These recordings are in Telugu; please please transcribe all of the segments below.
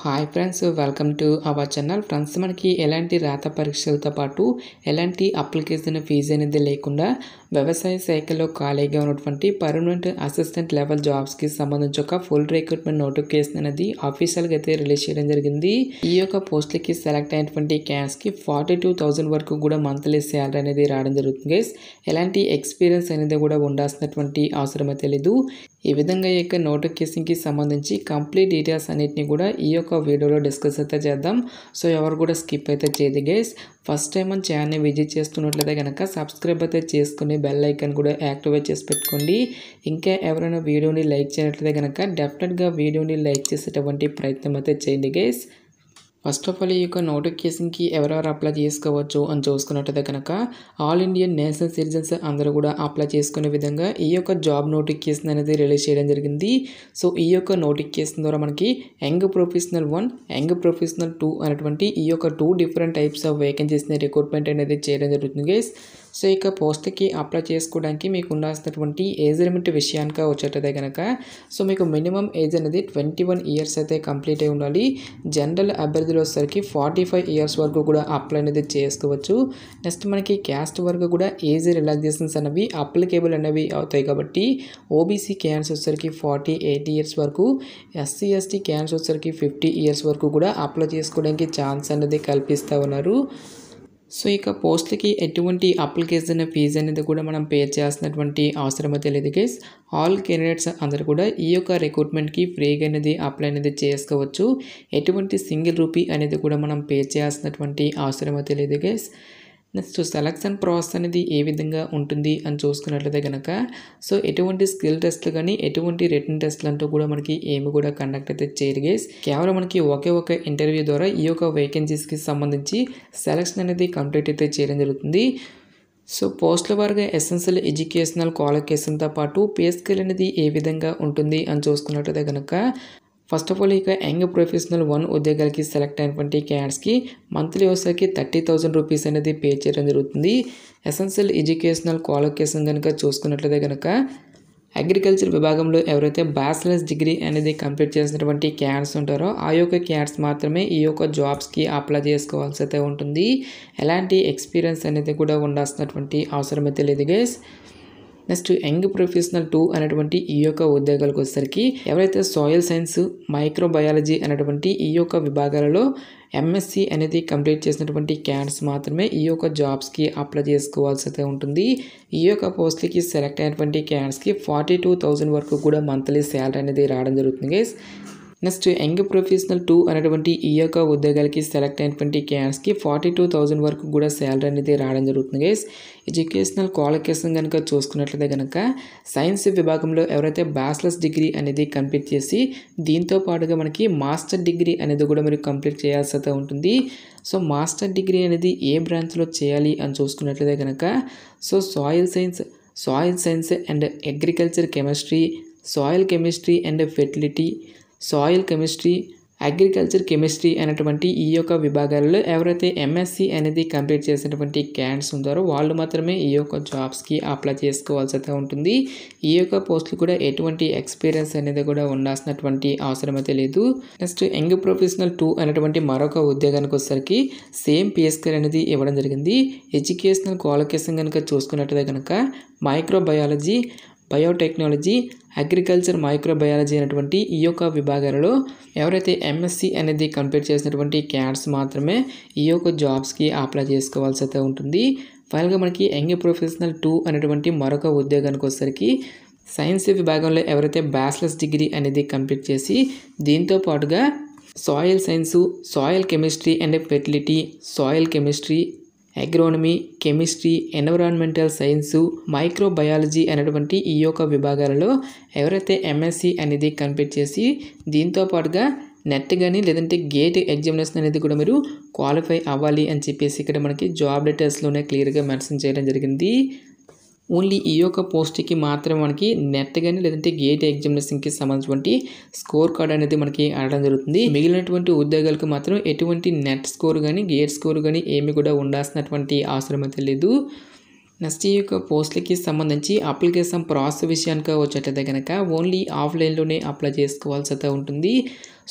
Hi friends, welcome to our channel. Friends, మనకి ఎలాంటి రాత పరీక్షలతో పాటు ఎలాంటి అప్లికేషన్ ఫీజు అనేది లేకుండా వ్యవసాయ శాఖలో ఖాళీగా ఉన్నటువంటి పర్మనెంట్ అసిస్టెంట్ లెవెల్ జాబ్స్కి సంబంధించి ఒక ఫుల్ రిక్రూట్మెంట్ నోటిఫికేషన్ అనేది అఫీషియల్గా అయితే రిలీజ్ చేయడం జరిగింది. ఈ యొక్క పోస్టులకి సెలెక్ట్ అయినటువంటి క్యాండిడేట్స్కి 42,000 వరకు కూడా మంత్లీ శాలరీ అనేది రావడం జరుగుతుంది గైస్. ఎలాంటి ఎక్స్పీరియన్స్ అనేది కూడా ఉండాల్సినటువంటి అవసరం అయితే లేదు. ఈ విధంగా ఈ యొక్క నోటిఫికేషన్కి సంబంధించి కంప్లీట్ డీటెయిల్స్ అన్నిటిని కూడా ఈ యొక్క వీడియోలో డిస్కస్ అయితే చేద్దాం. సో ఎవరు కూడా స్కిప్ అయితే చేయదు గైస్. ఫస్ట్ టైం మన ఛానల్ని విజిట్ చేస్తున్నట్లయితే కనుక సబ్స్క్రైబ్ అయితే చేసుకుని బెల్ ఐకాన్ కూడా యాక్టివేట్ చేసి పెట్టుకోండి. ఇంకా ఎవరైనా వీడియోని లైక్ చేయనట్లయితే కనుక డెఫినెట్గా వీడియోని లైక్ చేసేటువంటి ప్రయత్నం అయితే చేయండి గైస్. ఫస్ట్ ఆఫ్ ఆల్ ఈ యొక్క నోటిఫికేషన్కి ఎవరెవరు అప్లై చేసుకోవచ్చు అని చూసుకున్నట్టయితే కనుక ఆల్ ఇండియన్ నేషనల్ సిటిజన్స్ అందరూ కూడా అప్లై చేసుకునే విధంగా ఈ యొక్క జాబ్ నోటిఫికేషన్ అనేది రిలీజ్ చేయడం జరిగింది. సో ఈ యొక్క నోటిఫికేషన్ ద్వారా మనకి యంగ్ ప్రొఫెషనల్ 1, యంగ్ ప్రొఫెషనల్ 2 అనేటువంటి ఈ యొక్క 2 డిఫరెంట్ టైప్స్ ఆఫ్ వేకెన్సీస్ని రిక్రూట్మెంట్ అనేది చేయడం జరుగుతుంది గైస్. సో ఇక పోస్ట్కి అప్లై చేసుకోవడానికి మీకు ఉండాల్సినటువంటి ఏజ్ లిమిట్ విషయానికి వచ్చేటైతే కనుక సో మీకు మినిమం ఏజ్ అనేది 21 ఇయర్స్ అయితే కంప్లీట్ అయి ఉండాలి. జనరల్ అభ్యర్థులు వచ్చేసరికి 45 ఇయర్స్ వరకు కూడా అప్లై అనేది చేసుకోవచ్చు. నెక్స్ట్ మనకి క్యాస్ట్ వరకు కూడా ఏజ్ రిలాక్సేషన్స్ అనేవి అప్లికేబుల్ అనేవి అవుతాయి కాబట్టి ఓబీసీ క్యాన్స్ వచ్చేసరికి 48 ఇయర్స్ వరకు, ఎస్సీ ఎస్టీ క్యాన్స్ వచ్చేసరికి 50 ఇయర్స్ వరకు కూడా అప్లై చేసుకోవడానికి ఛాన్స్ అనేది కల్పిస్తూ ఉన్నారు. సో ఇక పోస్ట్కి ఎటువంటి అప్లికేషన్ ఫీజు అనేది కూడా మనం పే చేయాల్సినటువంటి అవసరం అయితే లేదు గైస్. ఆల్ క్యాండిడేట్స్ అందరూ కూడా ఈ యొక్క రిక్రూట్మెంట్కి ఫ్రీగా అనేది అప్లై అనేది చేసుకోవచ్చు. ఎటువంటి సింగిల్ రూపీ అనేది కూడా మనం పే చేయాల్సినటువంటి అవసరం అయితే లేదు గైస్. నెక్స్ట్ సెలక్షన్ ప్రాసెస్ అనేది ఏ విధంగా ఉంటుంది అని చూసుకున్నట్లయితే కనుక సో ఎటువంటి స్కిల్ టెస్ట్లు కానీ ఎటువంటి రిటన్ టెస్ట్లు అంటూ కూడా మనకి ఏమి కూడా కండక్ట్ అయితే చేయరు గైస్. కేవలం మనకి ఒకే ఒక ఇంటర్వ్యూ ద్వారా ఈ యొక్క వేకెన్సీస్కి సంబంధించి సెలక్షన్ అనేది కంప్లీట్ అయితే చేయడం జరుగుతుంది. సో పోస్టుల వారుగా ఎసెన్షియల్ ఎడ్యుకేషనల్ క్వాలిఫికేషన్తో పాటు పే స్కేల్ అనేది ఏ విధంగా ఉంటుంది అని చూసుకున్నట్లయితే కనుక ఫస్ట్ ఆఫ్ ఆల్ ఇక యంగ్ ప్రొఫెషనల్ 1 ఉద్యోగాలకి సెలెక్ట్ అయినటువంటి క్యాండిడేట్స్కి మంత్లీ వచ్చేసరికి 30,000 రూపీస్ అనేది పే చేయడం జరుగుతుంది. ఎసెన్షియల్ ఎడ్యుకేషనల్ క్వాలిఫికేషన్ కనుక చూసుకున్నట్లయితే కనుక అగ్రికల్చర్ విభాగంలో ఎవరైతే బ్యాచిలర్స్ డిగ్రీ అనేది కంప్లీట్ చేసినటువంటి క్యాండిడేట్స్ ఉంటారో ఆ యొక్క క్యాండిడేట్స్ మాత్రమే ఈ యొక్క జాబ్స్కి అప్లై చేసుకోవాల్సి అయితే ఉంటుంది. ఎలాంటి ఎక్స్పీరియన్స్ అనేది కూడా ఉండాల్సినటువంటి అవసరం అయితే లేదు గైస్. నెక్స్ట్ యంగ్ ప్రొఫెషనల్ 2 అనేటువంటి ఈ యొక్క ఉద్యోగాలకు వచ్చేసరికి ఎవరైతే సాయిల్ సైన్స్, మైక్రోబయాలజీ అనేటువంటి ఈ యొక్క విభాగాలలో ఎంఎస్సి అనేది కంప్లీట్ చేసినటువంటి క్యాండిడేట్స్ మాత్రమే ఈ యొక్క జాబ్స్కి అప్లై చేసుకోవాల్సి అయితే ఉంటుంది. ఈ యొక్క పోస్ట్లకి సెలెక్ట్ అయినటువంటి క్యాండిడేట్స్కి 42,000 వరకు కూడా మంత్లీ శాలరీ అనేది రావడం జరుగుతుంది గైస్. నెక్స్ట్ యంగ్ ప్రొఫెషనల్ 2 అనేటువంటి ఈ యొక్క ఉద్యోగాలకి సెలెక్ట్ అయినటువంటి క్యాండిడేట్స్కి 42,000 వరకు కూడా శాలరీ అనేది రావడం జరుగుతుంది గైస్. ఎడ్యుకేషనల్ క్వాలిఫికేషన్ కనుక చూసుకున్నట్లయితే కనుక సైన్స్ విభాగంలో ఎవరైతే బ్యాచిలర్స్ డిగ్రీ అనేది కంప్లీట్ చేసి దీంతో పాటుగా మనకి మాస్టర్ డిగ్రీ అనేది కూడా మీరు కంప్లీట్ చేయాల్సి అయితే ఉంటుంది. సో మాస్టర్ డిగ్రీ అనేది ఏ బ్రాంచ్లో చేయాలి అని చూసుకున్నట్లయితే కనుక so soil science and agriculture chemistry, soil chemistry and fertility, soil chemistry, agriculture chemistry అనేటువంటి ఈ యొక్క విభాగాలలో ఎవరైతే ఎంఎస్సి అనేది కంప్లీట్ చేసినటువంటి క్యాండిడేట్స్ ఉంటారో వాళ్ళు మాత్రమే ఈ యొక్క జాబ్స్కి అప్లై చేసుకోవాల్సి అయితే ఉంటుంది. ఈ యొక్క పోస్టులు కూడా ఎటువంటి ఎక్స్పీరియన్స్ అనేది కూడా ఉండాల్సినటువంటి అవసరం అయితే లేదు. నెక్స్ట్ యంగ్ ప్రొఫెషనల్ 2 అనేటువంటి మరొక ఉద్యోగానికి వచ్చేసరికి సేమ్ పే స్కేల్ అనేది ఇవ్వడం జరిగింది. ఎడ్యుకేషనల్ క్వాలిఫికేషన్ కనుక చూసుకున్నట్లయితే కనుక మైక్రోబయాలజీ, బయోటెక్నాలజీ, అగ్రికల్చర్ మైక్రోబయాలజీ అనేటువంటి ఈ యొక్క విభాగాలలో ఎవరైతే ఎంఎస్సి అనేది కంప్లీట్ చేసినటువంటి క్యాండిడేట్స్ మాత్రమే ఈ యొక్క జాబ్స్కి అప్లై చేసుకోవాల్సి అయితే ఉంటుంది. ఫైనల్గా మనకి యంగ్ ప్రొఫెషనల్ 2 అనేటువంటి మరొక ఉద్యోగానికి వచ్చేసరికి సైన్స్ విభాగంలో ఎవరైతే బ్యాచిలర్స్ డిగ్రీ అనేది కంప్లీట్ చేసి దీంతో పాటుగా soil science, soil chemistry and fertility, soil chemistry, agronomy, chemistry, environmental science, microbiology అనేటువంటి ఈ యొక్క విభాగాలలో ఎవరైతే ఎంఎస్సి అనేది కంప్లీట్ చేసి దీంతో పాటుగా నెట్ కానీ లేదంటే గేట్ ఎగ్జామినేషన్ అనేది కూడా మీరు క్వాలిఫై అవ్వాలి అని చెప్పేసి ఇక్కడ మనకి జాబ్ డీటెయిల్స్లోనే క్లియర్గా మెన్షన్ చేయడం జరిగింది. ఓన్లీ ఈ యొక్క పోస్ట్కి మాత్రమే మనకి నెట్ కానీ లేదంటే గేట్ ఎగ్జామినేషన్కి సంబంధించినటువంటి స్కోర్ కార్డ్ అనేది మనకి ఆడడం జరుగుతుంది. మిగిలినటువంటి ఉద్యోగాలకు మాత్రం ఎటువంటి నెట్ స్కోర్ కానీ గేట్ స్కోర్ కానీ ఏమి కూడా ఉండాల్సినటువంటి అవసరం అయితే లేదు. నెక్స్ట్ ఈ యొక్క పోస్టులకి సంబంధించి అప్లికేషన్ ప్రాసెస్ విషయానికి వచ్చేటైతే కనుక ఓన్లీ ఆఫ్లైన్లోనే అప్లై చేసుకోవాల్సి అయితే ఉంటుంది.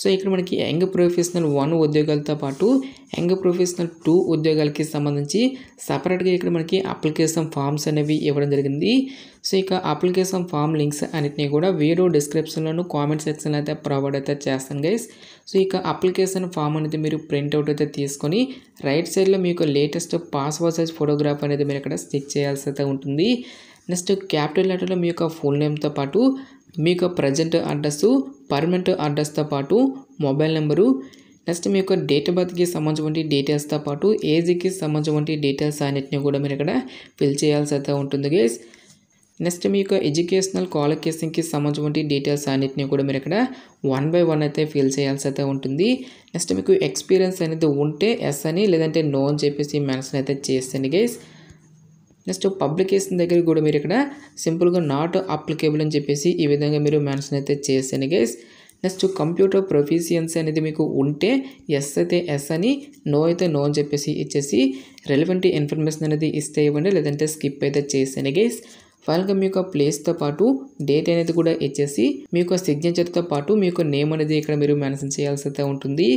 సో ఇక్కడ మనకి యంగ్ ప్రొఫెషనల్ 1 ఉద్యోగాలతో పాటు యంగ్ ప్రొఫెషనల్ 2 ఉద్యోగాలకి సంబంధించి సపరేట్గా ఇక్కడ మనకి అప్లికేషన్ ఫామ్స్ అనేవి ఇవ్వడం జరిగింది. సో ఇక అప్లికేషన్ ఫామ్ లింక్స్ అన్నిటినీ కూడా వీడియో డిస్క్రిప్షన్లోను కామెంట్ సెక్షన్లో అయితే ప్రొవైడ్ అయితే చేస్తాను గైస్. సో ఇక అప్లికేషన్ ఫామ్ అనేది మీరు ప్రింట్అవుట్ అయితే తీసుకొని రైట్ సైడ్లో మీకు లేటెస్ట్ పాస్పోర్ట్ సైజ్ ఫోటోగ్రాఫ్ అనేది మీరు ఇక్కడ స్టిక్ చేయాల్సి అయితే ఉంటుంది. నెక్స్ట్ క్యాపిటల్ లెటర్లో మీ యొక్క ఫుల్ నేమ్తో పాటు మీ యొక్క ప్రజెంట్ అడ్రస్, పర్మనెంట్ అడ్రస్తో పాటు మొబైల్ నెంబరు, నెక్స్ట్ మీ యొక్క డేట్ ఆఫ్ బర్త్కి సంబంధించిన డీటెయిల్స్తో పాటు ఏజ్కి సంబంధించిన డీటెయిల్స్ అన్నిటిని కూడా మీరు ఇక్కడ ఫిల్ చేయాల్సి అయితే ఉంటుంది గైస్. నెక్స్ట్ మీ యొక్క ఎడ్యుకేషనల్ క్వాలిఫికేషన్కి సంబంధించిన డీటెయిల్స్ అన్నిటిని కూడా మీరు ఇక్కడ 1 by 1 అయితే ఫిల్ చేయాల్సి అయితే ఉంటుంది. నెక్స్ట్ మీకు ఎక్స్పీరియన్స్ అనేది ఉంటే ఎస్ అని లేదంటే నో అని చెప్పేసి మెన్షన్ అయితే చేయండి గైస్. నెక్స్ట్ పబ్లికేషన్ దగ్గర కూడా మీరు ఇక్కడ సింపుల్గా నాట్ అప్లికేబుల్ అని చెప్పేసి ఈ విధంగా మీరు మెన్షన్ అయితే చేయండి గైస్. నెక్స్ట్ కంప్యూటర్ ప్రొఫిషియన్సీ అనేది మీకు ఉంటే ఎస్ అయితే ఎస్ అని, నో అయితే నో అని చెప్పేసి ఇచ్చేసి రెలవెంట్ ఇన్ఫర్మేషన్ అనేది ఇస్తే ఇవ్వండి, లేదంటే స్కిప్ అయితే చేయండి గైస్. ఫైనల్గా మీ యొక్క ప్లేస్తో పాటు డేట్ అనేది కూడా ఇచ్చేసి మీ యొక్క సిగ్నేచర్తో పాటు మీ యొక్క నేమ్ అనేది ఇక్కడ మీరు మెన్షన్ చేయాల్సి అయితే ఉంటుంది.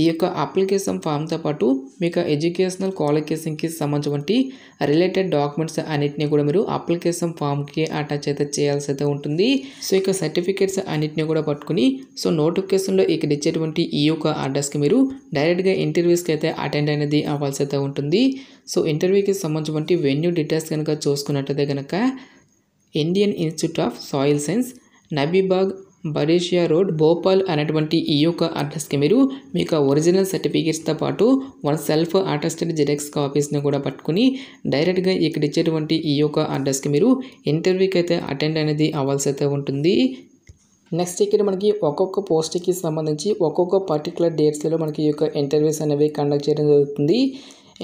ఈ యొక్క అప్లికేషన్ ఫామ్తో పాటు మీకు ఎడ్యుకేషనల్ క్వాలిఫికేషన్కి సంబంధించి రిలేటెడ్ డాక్యుమెంట్స్ అన్నిటిని కూడా మీరు అప్లికేషన్ ఫామ్కి అటాచ్ అయితే చేయాల్సి అయితే ఉంటుంది. సో ఇక సర్టిఫికేట్స్ అన్నిటిని కూడా పట్టుకుని సో నోటిఫికేషన్లో ఇక్కడ ఇచ్చేటువంటి ఈ యొక్క అడ్రస్కి మీరు డైరెక్ట్గా ఇంటర్వ్యూస్కి అయితే అటెండ్ అనేది అవ్వాల్సి అయితే ఉంటుంది. సో ఇంటర్వ్యూకి సంబంధించి వెన్యూ డీటెయిల్స్ కనుక చూసుకున్నట్టయితే కనుక Indian Institute of Soil Science, Nabibagh, Berasia road, Bhopal అనేటువంటి ఈ యొక్క అడ్రస్కి మీరు మీకు ఒరిజినల్ సర్టిఫికేట్స్తో పాటు 1 సెల్ఫ్ అటెస్టెడ్ జిరాక్స్ కాపీస్ని కూడా పట్టుకుని డైరెక్ట్గా ఇక్కడ ఇచ్చేటువంటి ఈ యొక్క అడ్రస్కి మీరు ఇంటర్వ్యూకి అయితే అటెండ్ అనేది అవ్వాల్సి అయితే ఉంటుంది. నెక్స్ట్ ఇక్కడ మనకి ఒక్కొక్క పోస్ట్కి సంబంధించి ఒక్కొక్క పర్టికులర్ డేట్స్లో మనకి ఈ యొక్క ఇంటర్వ్యూస్ అనేవి కండక్ట్ చేయడం జరుగుతుంది.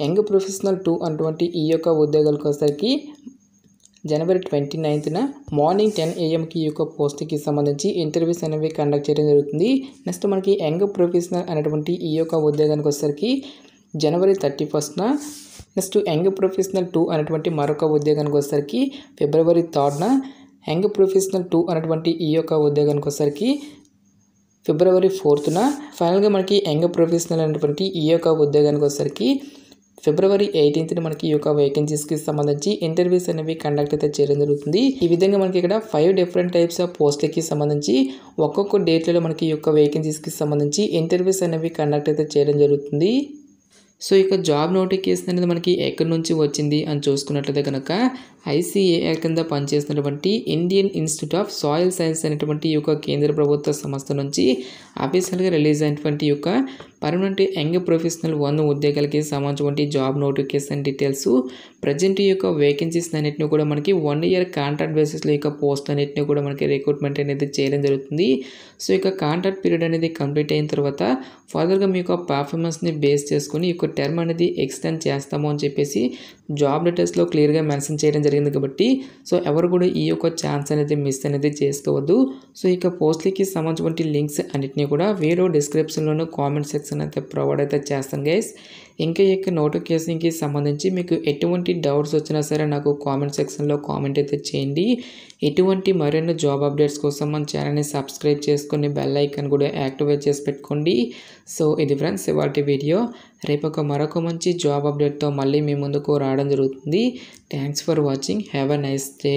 యంగ్ ప్రొఫెషనల్ 2 అటువంటి ఈ యొక్క ఉద్యోగాలకు వచ్చేసరికి జనవరి 29న మార్నింగ్ 10 AM ఈ యొక్క పోస్ట్కి సంబంధించి ఇంటర్వ్యూస్ అనేవి కండక్ట్ చేయడం జరుగుతుంది. నెక్స్ట్ మనకి యంగ్ ప్రొఫెషనల్ అనేటువంటి ఈ యొక్క ఉద్యోగానికి వచ్చేసరికి జనవరి 31న, నెక్స్ట్ యంగ్ ప్రొఫెషనల్ 2 అనేటువంటి మరొక ఉద్యోగానికి వచ్చేసరికి ఫిబ్రవరి 3న, యంగ్ ప్రొఫెషనల్ 2 అనేటువంటి ఈ యొక్క ఉద్యోగానికి వచ్చేసరికి ఫిబ్రవరి 4న, ఫైనల్గా మనకి యంగ్ ప్రొఫెషనల్ అనేటువంటి ఈ యొక్క ఉద్యోగానికి వచ్చేసరికి ఫిబ్రవరి 18న మనకి ఈ యొక్క వేకెన్సీస్కి సంబంధించి ఇంటర్వ్యూస్ అనేవి కండక్ట్ అయితే చేయడం జరుగుతుంది. ఈ విధంగా మనకి ఇక్కడ 5 డిఫరెంట్ టైప్స్ ఆఫ్ పోస్ట్లకి సంబంధించి ఒక్కొక్క డేట్లలో మనకి ఈ యొక్క వేకెన్సీస్కి సంబంధించి ఇంటర్వ్యూస్ అనేవి కండక్ట్ అయితే చేయడం జరుగుతుంది. సో ఇక జాబ్ నోటిఫికేషన్ అనేది మనకి ఎక్కడి నుంచి వచ్చింది అని చూసుకున్నట్లయితే కనుక ICAR కింద పనిచేస్తున్నటువంటి Indian Institute of Soil science అనేటువంటి ఈ యొక్క కేంద్ర ప్రభుత్వ సంస్థ నుంచి అఫీషియల్గా రిలీజ్ అయినటువంటి ఈ యొక్క పర్మనెంట్ యంగ్ ప్రొఫెషనల్ 1 ఉద్యోగాలకి సంబంధించిన జాబ్ నోటిఫికేషన్ డీటెయిల్స్, ప్రజెంట్ ఈ యొక్క వేకెన్సీస్ అన్నింటినీ కూడా మనకి 1 year కాంట్రాక్ట్ బేసిస్లో ఈ యొక్క పోస్ట్ అన్నింటినీ కూడా మనకి రిక్రూట్మెంట్ అనేది చేయడం జరుగుతుంది. సో ఇక కాంట్రాక్ట్ పీరియడ్ అనేది కంప్లీట్ అయిన తర్వాత ఫర్దర్గా మీ యొక్క పర్ఫార్మెన్స్ని బేస్ చేసుకుని ఈ యొక్క టర్మ్ అనేది ఎక్స్టెండ్ చేస్తాము అని చెప్పేసి జాబ్ డీటెయిల్స్లో క్లియర్గా మెన్షన్ చేయడం జరిగింది. కాబట్టి సో ఎవరు కూడా ఈ యొక్క ఛాన్స్ అనేది మిస్ అనేది చేసుకోవద్దు. సో ఇక పోస్ట్లకి సంబంధించిన లింక్స్ అన్నిటినీ కూడా వీడియో డిస్క్రిప్షన్లోనూ కామెంట్ సెక్షన్ అయితే ప్రొవైడ్ అయితే చేస్తాను గైస్. ఇంకా ఈ యొక్క నోటిఫికేషన్కి సంబంధించి మీకు ఎటువంటి డౌట్స్ వచ్చినా సరే నాకు కామెంట్ సెక్షన్లో కామెంట్ అయితే చేయండి. ఎటువంటి మరిన్ని జాబ్ అప్డేట్స్ కోసం మన ఛానల్ని సబ్స్క్రైబ్ చేసుకొని బెల్ ఐకాన్ కూడా యాక్టివేట్ చేసి పెట్టుకోండి. సో ఇది ఫ్రెండ్స్ ఇవాల్టి వీడియో. రేపు మరొక మంచి జాబ్ అప్డేట్తో మళ్ళీ మీ ముందుకు రావడం జరుగుతుంది. Thanks for watching. Have a nice day.